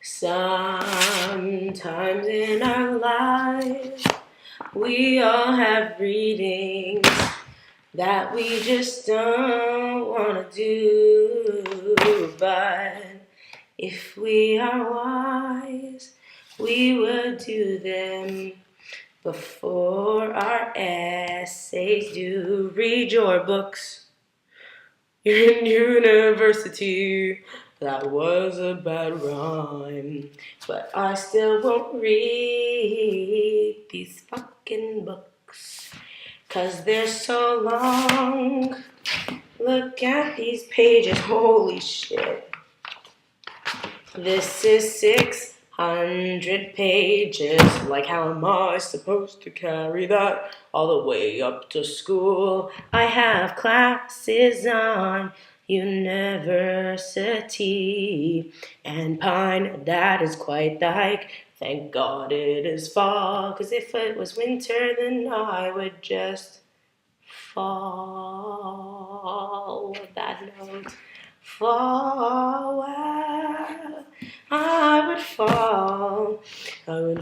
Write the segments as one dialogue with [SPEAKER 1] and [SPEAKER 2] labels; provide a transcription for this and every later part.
[SPEAKER 1] Sometimes in our lives, we all have readings that we just don't want to do. But if we are wise, we will do them before our essays due. Read your books. You're in university. That was a bad rhyme. But I still won't read these fucking books, 'cause they're so long. Look at these pages. Holy shit. This is 600 pages. Like, how am I supposed to carry that all the way up to school? I have classes on university and Pine. That is quite the hike. Thank God it is fall, 'cause if it was winter, then I would just fall. That note. Fall. I would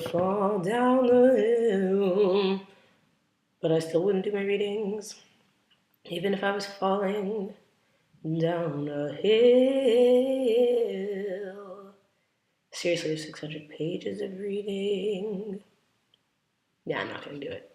[SPEAKER 1] fall down the hill, but I still wouldn't do my readings, even if I was falling down a hill. Seriously, there's 600 pages of reading. Yeah, I'm not gonna do it.